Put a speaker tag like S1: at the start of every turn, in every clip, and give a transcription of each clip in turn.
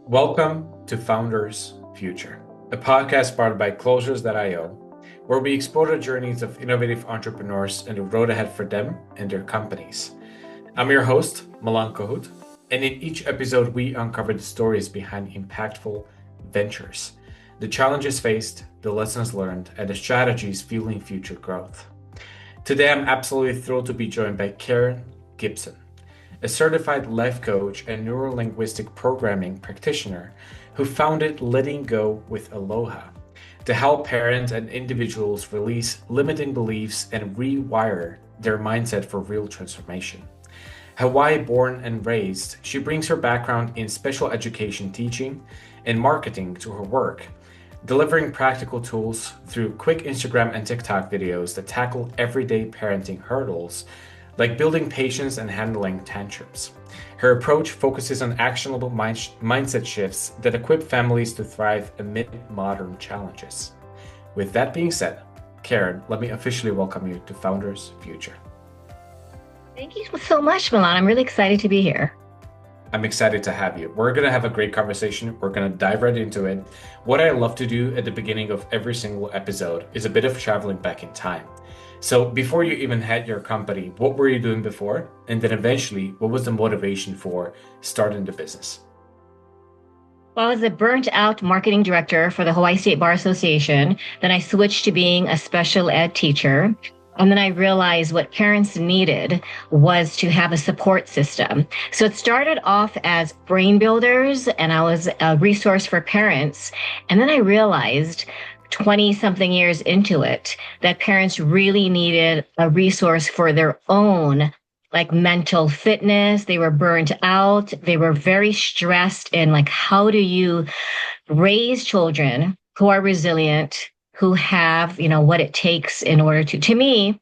S1: Welcome to Founders Future, a podcast powered by Closures.io, where we explore the journeys of innovative entrepreneurs and the road ahead for them and their companies. I'm your host, Milan Kohut, and in each episode, we uncover the stories behind impactful ventures, the challenges faced, the lessons learned, and the strategies fueling future growth. Today, I'm absolutely thrilled to be joined by Karen Gibson, a certified life coach and neurolinguistic programming practitioner who founded Letting Go with Aloha to help parents and individuals release limiting beliefs and rewire their mindset for real transformation. Hawaii born and raised, she brings her background in special education teaching and marketing to her work, delivering practical tools through quick Instagram and TikTok videos that tackle everyday parenting hurdles like building patience and handling tantrums. Her approach focuses on actionable mindset shifts that equip families to thrive amid modern challenges. With that being said, Karen, let me officially welcome you to Founders Future.
S2: Thank you so much, Milan. I'm really excited to be here.
S1: I'm excited to have you. We're going to have a great conversation. We're going to dive right into it. What I love to do at the beginning of every single episode is a bit of traveling back in time. So before you even had your company, what were you doing before? And then eventually, what was the motivation for starting the business?
S2: Well, I was a burnt out marketing director for the Hawaii State Bar Association. Then I switched to being a special ed teacher. And then I realized what parents needed was to have a support system. So it started off as brain builders, and I was a resource for parents. And then I realized 20 something years into it that parents really needed a resource for their own like mental fitness. They were burnt out. They were very stressed in like, how do you raise children who are resilient, who have, what it takes in order to me,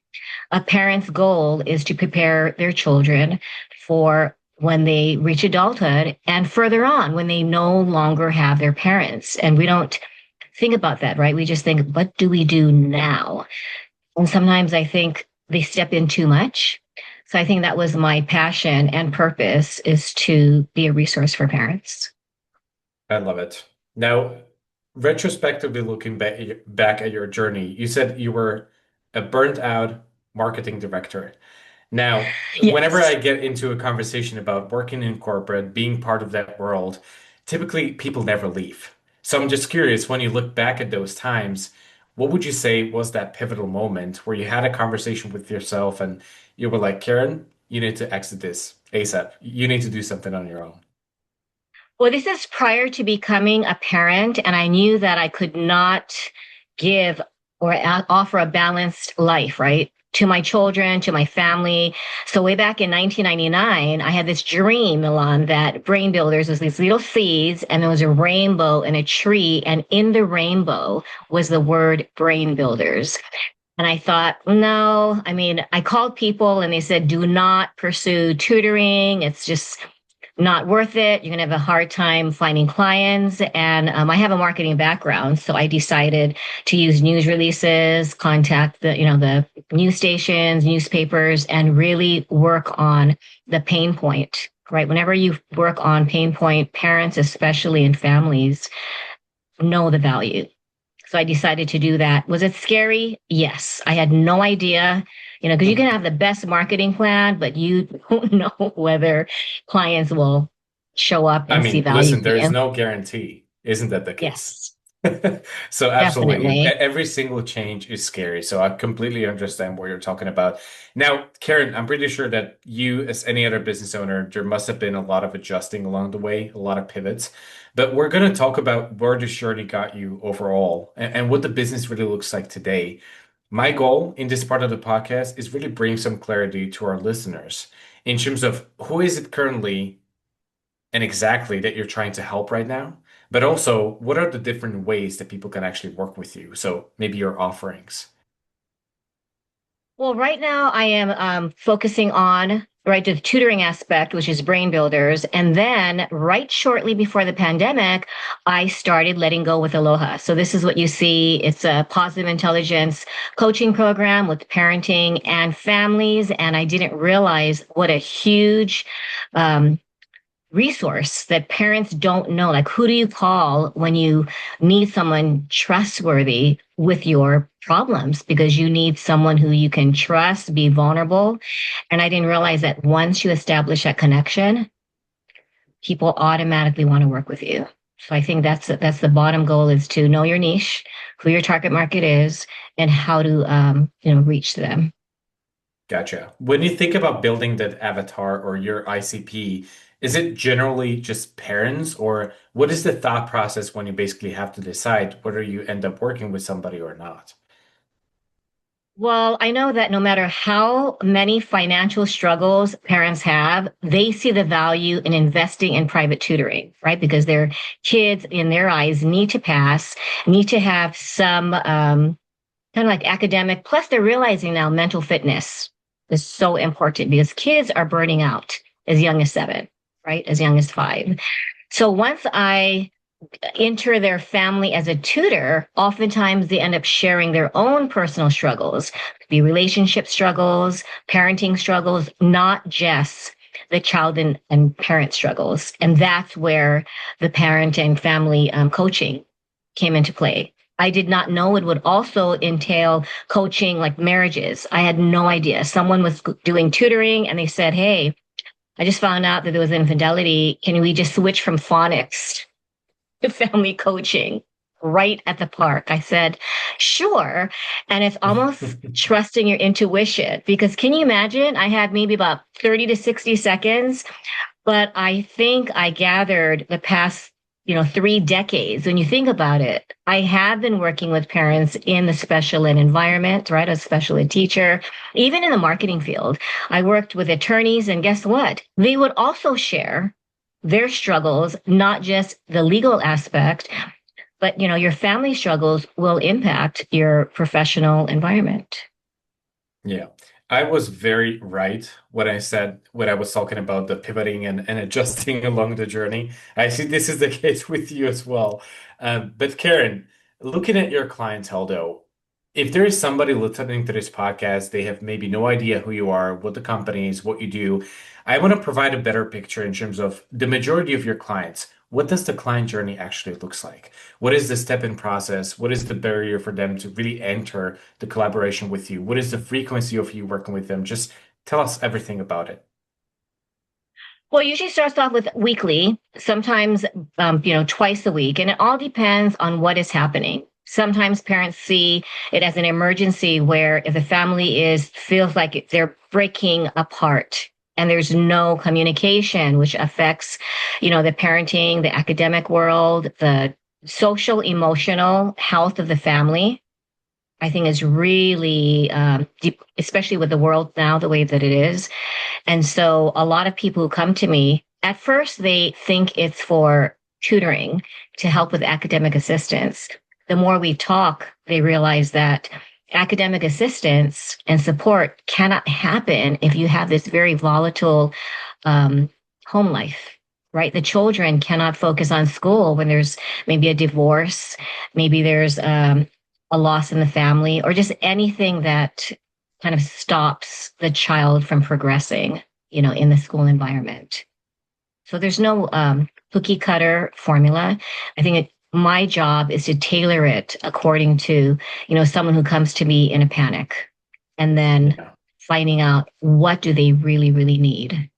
S2: a parent's goal is to prepare their children for when they reach adulthood and further on when they no longer have their parents. And we don't think about that, right? We just think, what do we do now? And sometimes I think they step in too much. So I think that was my passion and purpose, is to be a resource for parents.
S1: I love it. Now, retrospectively looking back at your journey, you said you were a burnt out marketing director. Now, whenever
S2: Yes.
S1: I get into a conversation about working in corporate, being part of that world, typically people never leave. So I'm just curious, when you look back at those times, what would you say was that pivotal moment where you had a conversation with yourself and you were like, Karen, you need to exit this ASAP. You need to do something on your own.
S2: Well, this is prior to becoming a parent, and I knew that I could not give or offer a balanced life, right? To my children, to my family. So way back in 1999, I had this dream, Milan, that Brain Builders was these little seeds and there was a rainbow and a tree. And in the rainbow was the word Brain Builders. And I thought, no, I called people and they said, do not pursue tutoring. It's just not worth it. You're going to have a hard time finding clients. And I have a marketing background. So I decided to use news releases, contact the news stations, newspapers, and really work on the pain point, right? Whenever you work on pain point, parents, especially in families, know the value. So I decided to do that. Was it scary? Yes. I had no idea, because you can have the best marketing plan, but you don't know whether clients will show up
S1: I
S2: and see
S1: mean,
S2: value
S1: listen,
S2: in
S1: there is
S2: you.
S1: no guarantee. Isn't that the case?
S2: Yes,
S1: So absolutely,
S2: definitely.
S1: every single change is scary. So I completely understand what you're talking about. Now, Karen, I'm pretty sure that you, as any other business owner, there must have been a lot of adjusting along the way, a lot of pivots. But we're going to talk about where the journey got you overall and what the business really looks like today. My goal in this part of the podcast is really bring some clarity to our listeners in terms of who is it currently and exactly that you're trying to help right now, but also what are the different ways that people can actually work with you? So maybe your offerings.
S2: Well, right now I am focusing on right the tutoring aspect, which is brain builders, and then right shortly before the pandemic, I started Letting Go with Aloha. So this is what you see. It's a positive intelligence coaching program with parenting and families, and I didn't realize what a huge um, resource that parents don't know. Like, who do you call when you need someone trustworthy with your problems? Because you need someone who you can trust, be vulnerable. And I didn't realize that once you establish that connection, people automatically want to work with you. So I think that's the bottom goal is to know your niche, who your target market is, and how to reach them.
S1: Gotcha. When you think about building that avatar or your ICP, is it generally just parents, or what is the thought process when you basically have to decide whether you end up working with somebody or not?
S2: Well, I know that no matter how many financial struggles parents have, they see the value in investing in private tutoring, right? Because their kids, in their eyes, need to pass, need to have some kind of like academic. Plus, they're realizing now mental fitness is so important because kids are burning out as young as 7, right? As young as 5. So once I enter their family as a tutor, oftentimes they end up sharing their own personal struggles, the relationship struggles, parenting struggles, not just the child and parent struggles. And that's where the parent and family coaching came into play. I did not know it would also entail coaching like marriages. I had no idea. Someone was doing tutoring and they said, "Hey, I just found out that there was infidelity. Can we just switch from phonics to family coaching right at the park?" I said, "Sure." And it's almost trusting your intuition because can you imagine? I had maybe about 30 to 60 seconds, but I think I gathered the past 3 decades. When you think about it, I have been working with parents in the special ed environment, right? As a special ed teacher, even in the marketing field. I worked with attorneys, and guess what? They would also share their struggles, not just the legal aspect, but your family struggles will impact your professional environment.
S1: Yeah, I was very right when I said when I was talking about the pivoting and adjusting along the journey. I see this is the case with you as well. But Karen, looking at your clientele though, if there is somebody listening to this podcast, they have maybe no idea who you are, what the company is, what you do. I want to provide a better picture in terms of the majority of your clients. What does the client journey actually looks like? What is the step-in process? What is the barrier for them to really enter the collaboration with you? What is the frequency of you working with them? Just tell us everything about it.
S2: Well, it usually starts off with weekly, sometimes, twice a week, and it all depends on what is happening. Sometimes parents see it as an emergency where if the family feels like they're breaking apart and there's no communication, which affects, the parenting, the academic world, the social, emotional health of the family. I think is really deep, especially with the world now the way that it is. And so a lot of people who come to me, at first they think it's for tutoring to help with academic assistance. The more we talk, they realize that academic assistance and support cannot happen if you have this very volatile um, home life, right? The children cannot focus on school when there's maybe a divorce, maybe there's a loss in the family, or just anything that kind of stops the child from progressing, in the school environment. So there's no cookie cutter formula. I think my job is to tailor it according to, someone who comes to me in a panic and then
S1: Yeah.
S2: finding out what do they really, really need.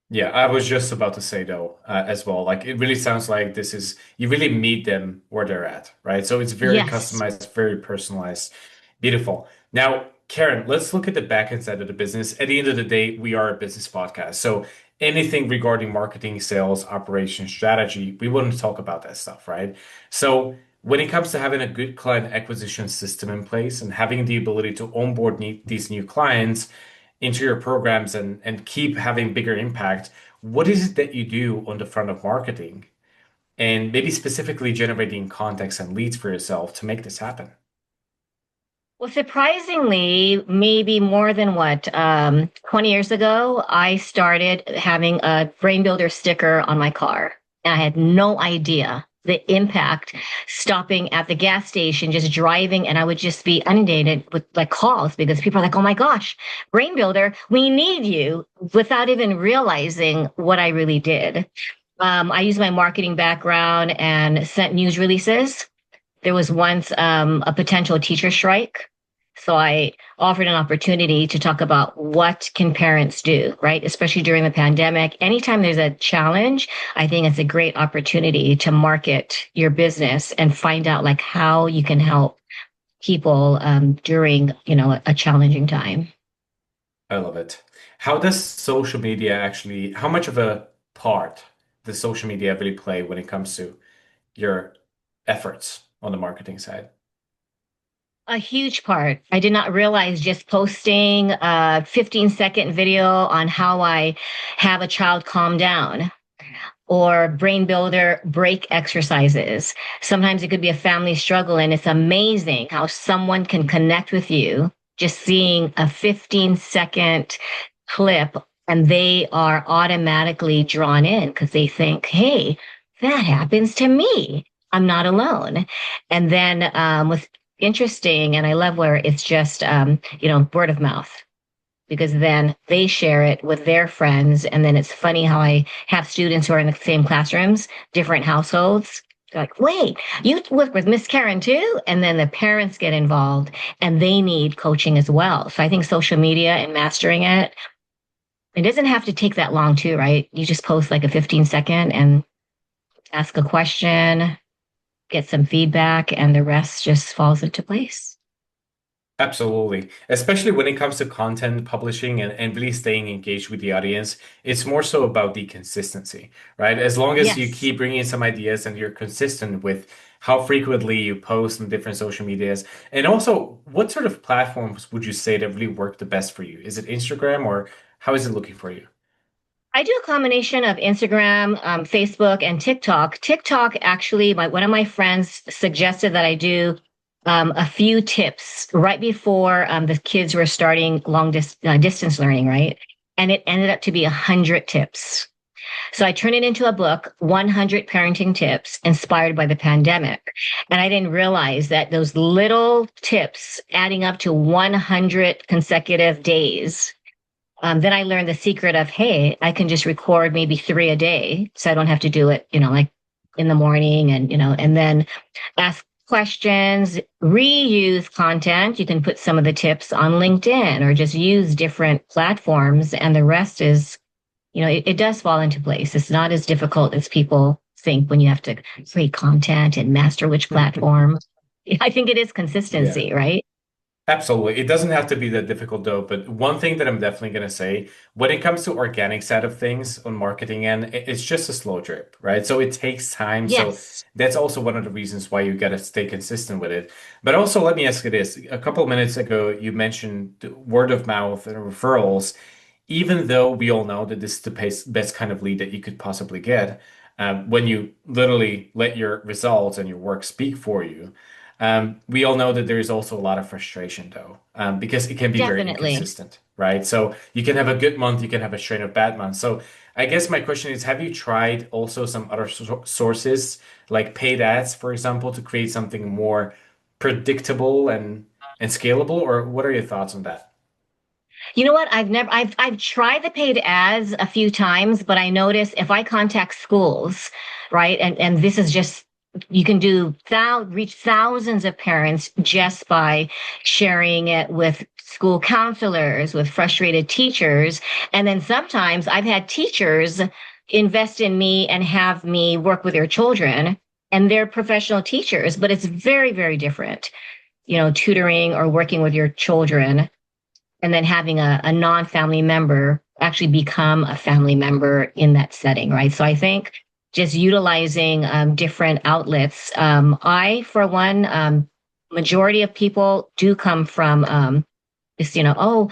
S1: Yeah, I was just about to say though, as well. Like it really sounds like this is you really meet them where they're at, right? So it's very
S2: Yes.
S1: customized, very personalized. Beautiful. Now, Karen, let's look at the back end side of the business. At the end of the day, we are a business podcast. So anything regarding marketing, sales, operations, strategy, we wouldn't talk about that stuff, right? So when it comes to having a good client acquisition system in place and having the ability to onboard these new clients into your programs and keep having bigger impact, what is it that you do on the front of marketing and maybe specifically generating contacts and leads for yourself to make this happen?
S2: Well, surprisingly, maybe more than 20 years ago, I started having a brain builder sticker on my car. And I had no idea the impact stopping at the gas station, just driving, and I would just be inundated with like calls because people are like, oh my gosh, Brain Builder, we need you, without even realizing what I really did. I used my marketing background and sent news releases. There was once a potential teacher strike. So I offered an opportunity to talk about what can parents do, right? Especially during the pandemic. Anytime there's a challenge, I think it's a great opportunity to market your business and find out like how you can help people during, a challenging time.
S1: I love it. How does social media actually, how much of a part does social media really play when it comes to your efforts on the marketing side?
S2: A huge part. I did not realize just posting a 15-second video on how I have a child calm down or brain builder break exercises. Sometimes it could be a family struggle, and it's amazing how someone can connect with you just seeing a 15-second clip and they are automatically drawn in because they think, hey, that happens to me. I'm not alone. And then with interesting, and I love where it's just, word of mouth because then they share it with their friends. And then it's funny how I have students who are in the same classrooms, different households. They're like, wait, you work with Miss Karen too? And then the parents get involved and they need coaching as well. So I think social media and mastering it doesn't have to take that long too, right? You just post like a 15-second and ask a question, get some feedback, and the rest just falls into place.
S1: Absolutely. Especially when it comes to content publishing and really staying engaged with the audience, it's more so about the consistency, right? As long as you
S2: Yes.
S1: keep bringing in some ideas and you're consistent with how frequently you post on different social medias. And also, what sort of platforms would you say that really work the best for you? Is it Instagram or how is it looking for you?
S2: I do a combination of Instagram, Facebook, and TikTok. TikTok, actually, one of my friends suggested that I do a few tips right before the kids were starting distance learning, right? And it ended up to be 100 tips. So I turned it into a book, 100 parenting tips inspired by the pandemic. And I didn't realize that those little tips adding up to 100 consecutive days. Then I learned the secret of, hey, I can just record maybe three a day. So I don't have to do it, like in the morning and then ask questions, reuse content. You can put some of the tips on LinkedIn or just use different platforms. And the rest is, it does fall into place. It's not as difficult as people think when you have to create content and master which platform. I think it is
S1: Yeah.
S2: consistency, right?
S1: Absolutely. It doesn't have to be that difficult though, but one thing that I'm definitely going to say, when it comes to organic side of things on marketing end, it's just a slow drip, right? So it takes time. So
S2: Yes.
S1: that's also one of the reasons why you got to stay consistent with it. But also let me ask you this. A couple of minutes ago, you mentioned word of mouth and referrals. Even though we all know that this is the best kind of lead that you could possibly get, when you literally let your results and your work speak for you. We all know that there is also a lot of frustration though, because it can be very
S2: Definitely.
S1: inconsistent, right? So you can have a good month, you can have a strain of bad months. So I guess my question is, have you tried also some other sources like paid ads, for example, to create something more predictable and scalable? Or what are your thoughts on that?
S2: You know what? I've tried the paid ads a few times, but I notice if I contact schools, right, and this is just you can reach thousands of parents just by sharing it with school counselors, with frustrated teachers, and then sometimes I've had teachers invest in me and have me work with their children, and they're professional teachers, but it's very, very different, tutoring or working with your children and then having a non-family member actually become a family member in that setting, right? So I think just utilizing different outlets. I, for one, majority of people do come from this, oh,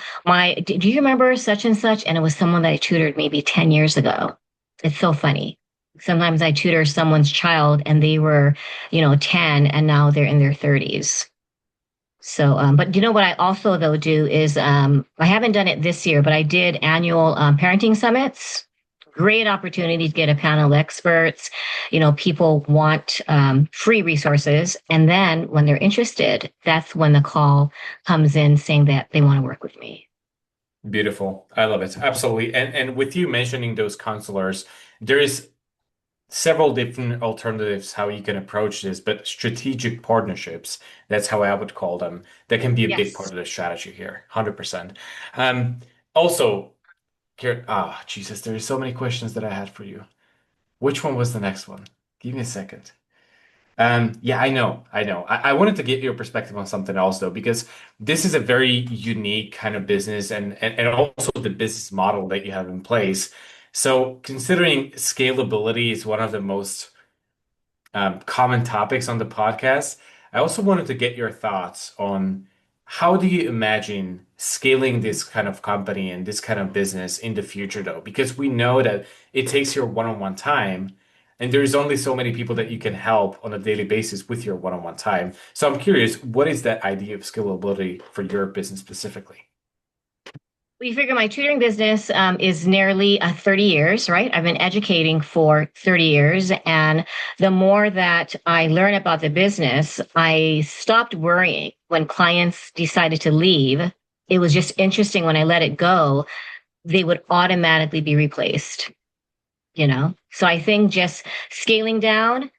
S2: do you remember such and such? And it was someone that I tutored maybe 10 years ago. It's so funny. Sometimes I tutor someone's child and they were, 10 and now they're in their 30s. So, but you know what I also though do is I haven't done it this year, but I did annual parenting summits great opportunity to get a panel of experts. People want free resources. And then when they're interested, that's when the call comes in saying that they want to work with me.
S1: Beautiful. I love it. Absolutely. And with you mentioning those counselors, there is several different alternatives how you can approach this, but strategic partnerships, that's how I would call them. That can be a big part
S2: Yes.
S1: of the strategy here, 100%. Um, also, Jesus, there are so many questions that I had for you. Which one was the next one? Give me a second. Yeah, I know. I wanted to get your perspective on something else though, because this is a very unique kind of business and also the business model that you have in place. So considering scalability is one of the most common topics on the podcast. I also wanted to get your thoughts on how do you imagine scaling this kind of company and this kind of business in the future, though? Because we know that it takes your one-on-one time, and there's only so many people that you can help on a daily basis with your one-on-one time. So I'm curious, what is that idea of scalability for your business specifically?
S2: Well, you figure my tutoring business is nearly 30 years, right? I've been educating for 30 years. And the more that I learn about the business, I stopped worrying when clients decided to leave. It was just interesting when I let it go, they would automatically be replaced. So I think just scaling down.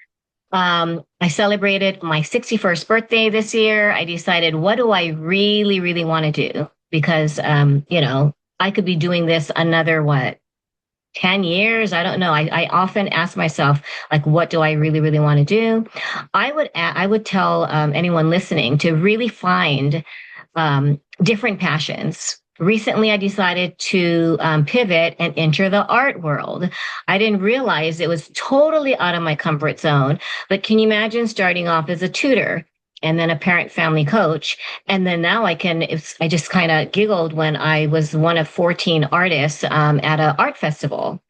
S2: I celebrated my 61st birthday this year. I decided, what do I really, really want to do? Because, I could be doing this another, what, 10 years? I don't know. I often ask myself, like, what do I really, really want to do? I would tell anyone listening to really find different passions. Recently, I decided to pivot and enter the art world. I didn't realize it was totally out of my comfort zone. But can you imagine starting off as a tutor and then a parent family coach? And then now I just kind of giggled when I was one of 14 artists at an art festival.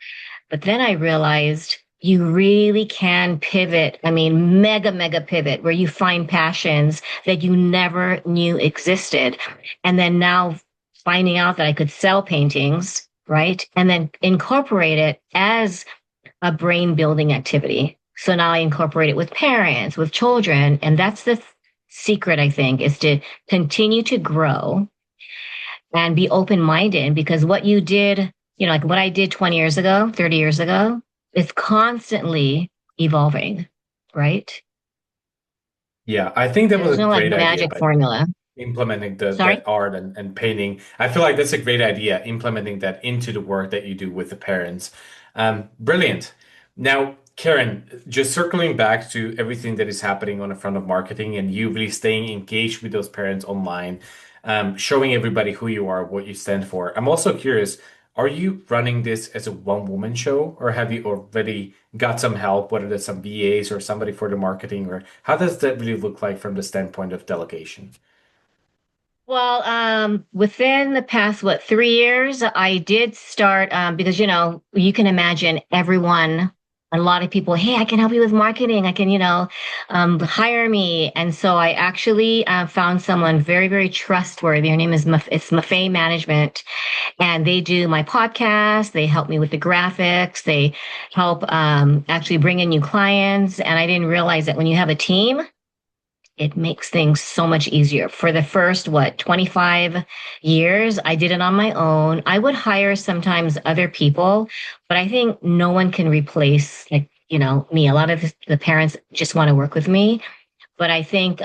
S2: But then I realized you really can pivot. I mean, mega, mega pivot where you find passions that you never knew existed. And then now finding out that I could sell paintings, right? And then incorporate it as a brain building activity. So now I incorporate it with parents, with children. And that's the secret, I think, is to continue to grow and be open minded because what you did, like what I did 20 years ago, 30 years ago, is constantly evolving, right?
S1: Yeah, I think that was
S2: There's
S1: a
S2: no like
S1: great idea,
S2: magic
S1: by the way.
S2: formula.
S1: Implementing that
S2: Sorry?
S1: art and painting. I feel like that's a great idea, implementing that into the work that you do with the parents. Brilliant. Now, Karen, just circling back to everything that is happening on the front of marketing and you really staying engaged with those parents online, showing everybody who you are, what you stand for. I'm also curious, are you running this as a one-woman show, or have you already got some help, whether that's some VAs or somebody for the marketing, or how does that really look like from the standpoint of delegation?
S2: Well, within the past, 3 years, I did start because you can imagine everyone, a lot of people, hey, I can help you with marketing. I can, hire me. And so I actually found someone very, very trustworthy. Her name is it's Maffei Management, and they do my podcast. They help me with the graphics. They help actually bring in new clients. And I didn't realize that when you have a team it makes things so much easier. For the first, 25 years, I did it on my own. I would hire sometimes other people, but I think no one can replace, like, me. A lot of the parents just want to work with me. But I think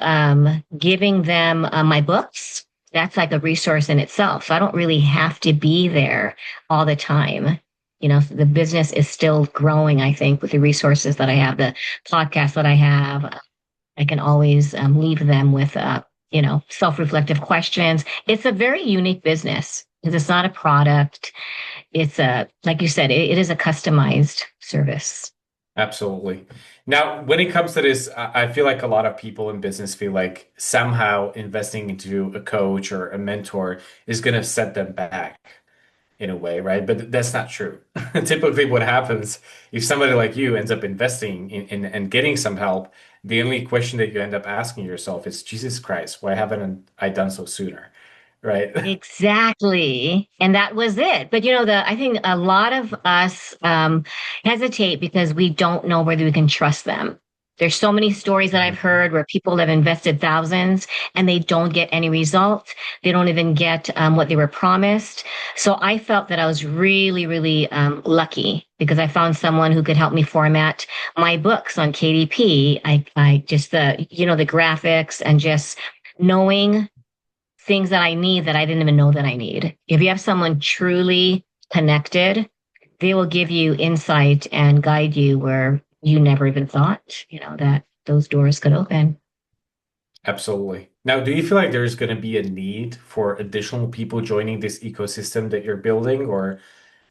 S2: giving them my books, that's like a resource in itself. So I don't really have to be there all the time. So the business is still growing, I think, with the resources that I have, the podcast that I have. I can always leave them with, self-reflective questions. It's a very unique business because it's not a product. It's like you said, it is a customized service.
S1: Absolutely. Now, when it comes to this, I feel like a lot of people in business feel like somehow investing into a coach or a mentor is going to set them back in a way, right? But that's not true. Typically, what happens if somebody like you ends up investing in and getting some help, the only question that you end up asking yourself is, Jesus Christ, why haven't I done so sooner? right?
S2: Exactly. And that was it. But I think a lot of us hesitate because we don't know whether we can trust them. There's so many stories that I've
S1: Mhm.
S2: heard where people have invested thousands and they don't get any results. They don't even get what they were promised. So I felt that I was really, really lucky because I found someone who could help me format my books on KDP. I just the graphics and just knowing things that I need that I didn't even know that I need. If you have someone truly connected, they will give you insight and guide you where you never even thought, that those doors could open.
S1: Absolutely. Now, do you feel like there's going to be a need for additional people joining this ecosystem that you're building, or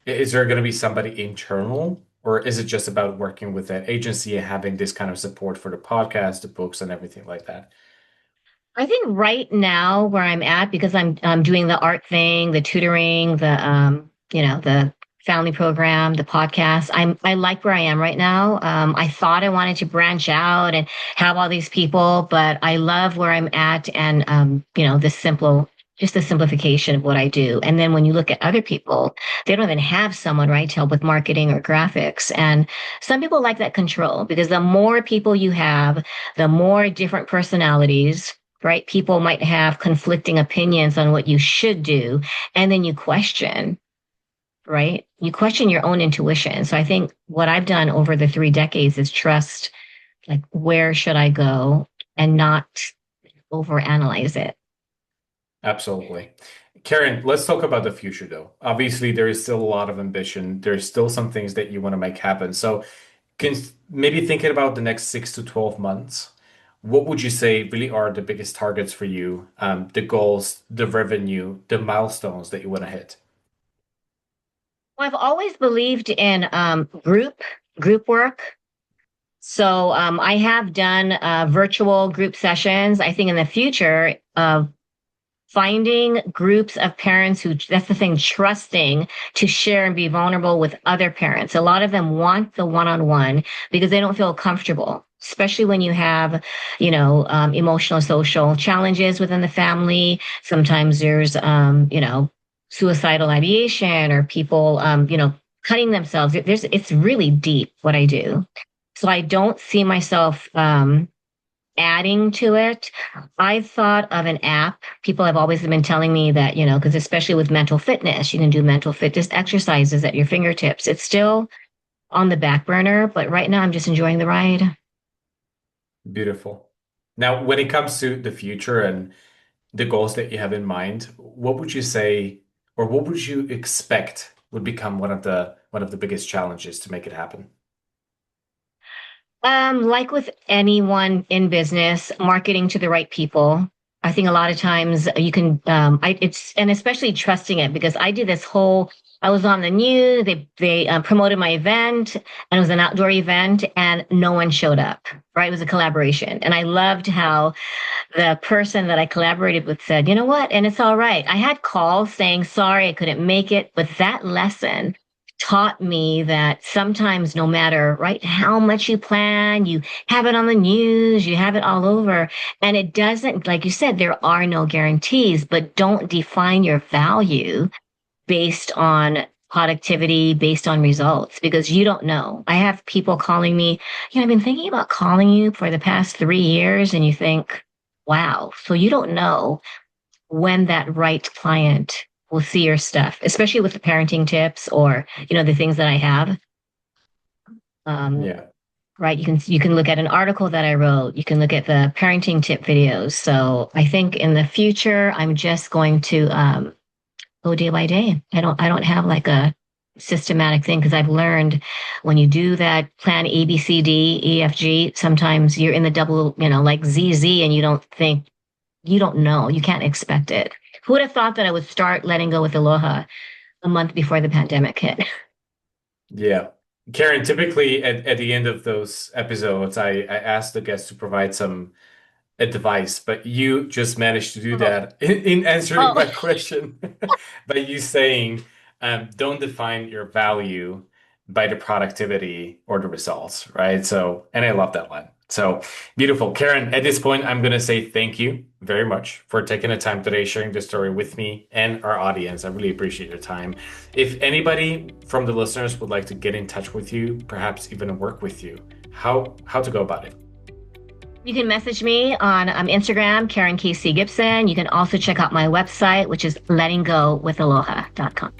S1: is there going to be somebody internal, or is it just about working with that agency and having this kind of support for the podcast, the books, and everything like that?
S2: I think right now where I'm at, because I'm doing the art thing, the tutoring, the family program, the podcast. I like where I am right now. I thought I wanted to branch out and have all these people, but I love where I'm at and just the simplification of what I do. And then when you look at other people, they don't even have someone, right, to help with marketing or graphics. And some people like that control because the more people you have, the more different personalities, right? People might have conflicting opinions on what you should do, and then you question, right? You question your own intuition. So I think what I've done over the 3 decades is trust, like, where should I go and not overanalyze it.
S1: Absolutely. Karen, let's talk about the future though. Obviously, there is still a lot of ambition. There's still some things that you want to make happen. So, can maybe thinking about the next 6 to 12 months, what would you say really are the biggest targets for you, the goals, the revenue, the milestones that you want to hit?
S2: Well, I've always believed in group work. So I have done virtual group sessions. I think in the future, finding groups of parents who, that's the thing, trusting to share and be vulnerable with other parents. A lot of them want the one-on-one because they don't feel comfortable, especially when you have emotional social challenges within the family. Sometimes there's suicidal ideation or people cutting themselves. It's really deep what I do, so I don't see myself adding to it. I've thought of an app. People have always been telling me that, because especially with mental fitness, you can do mental fitness exercises at your fingertips. It's still on the back burner, but right now I'm just enjoying the ride.
S1: Beautiful. Now, when it comes to the future and the goals that you have in mind, what would you say, or what would you expect would become one of the biggest challenges to make it happen?
S2: Like with anyone in business, marketing to the right people. I think a lot of times you can, and especially trusting it because I did this whole, I was on the news, they promoted my event and it was an outdoor event and no one showed up, right? It was a collaboration. And I loved how the person that I collaborated with said, you know what? And it's all right. I had calls saying, sorry, I couldn't make it. But that lesson taught me that sometimes no matter, right, how much you plan, you have it on the news, you have it all over. And it doesn't, like you said, there are no guarantees, but don't define your value based on productivity, based on results, because you don't know. I have people calling me, I've been thinking about calling you for the past 3 years, and you think, wow, so you don't know when that right client will see your stuff, especially with the parenting tips or, the things that I have. Um,
S1: Yeah.
S2: right. You can look at an article that I wrote. You can look at the parenting tip videos. So I think in the future, I'm just going to go day by day. I don't have like a systematic thing because I've learned when you do that plan A, B, C, D, E, F, G, sometimes you're in the double, like ZZ and you don't know. You can't expect it. Who would have thought that I would start letting go with Aloha a month before the pandemic hit?
S1: Yeah. Karen, typically at the end of those episodes, I ask the guests to provide some advice, but you just managed to do
S2: Oh,
S1: that in answering
S2: oh,
S1: my question by you saying, don't define your value by the productivity or the results, right? So, and I love that line. So beautiful. Karen, at this point, I'm going to say thank you very much for taking the time today, sharing this story with me and our audience. I really appreciate your time. If anybody from the listeners would like to get in touch with you, perhaps even work with you, how to go about it?
S2: You can message me on Instagram, Karen KC Gibson. You can also check out my website, which is lettinggowithaloha.com.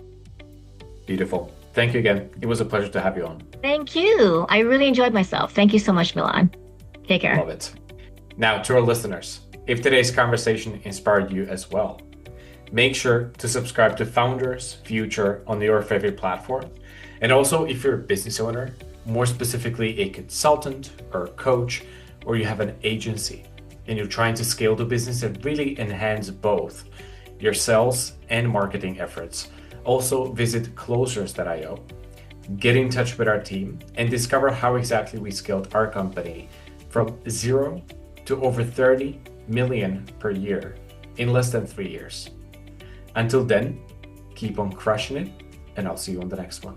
S1: Beautiful. Thank you again. It was a pleasure to have you on.
S2: Thank you. I really enjoyed myself. Thank you so much, Milan. Take care.
S1: Love it. Now, to our listeners, if today's conversation inspired you as well, make sure to subscribe to Founders Future on your favorite platform. And also, if you're a business owner, more specifically a consultant or a coach, or you have an agency and you're trying to scale the business and really enhance both your sales and marketing efforts, also visit closers.io, get in touch with our team, and discover how exactly we scaled our company from 0 to over 30 million per year in less than 3 years. Until then, keep on crushing it, and I'll see you on the next one.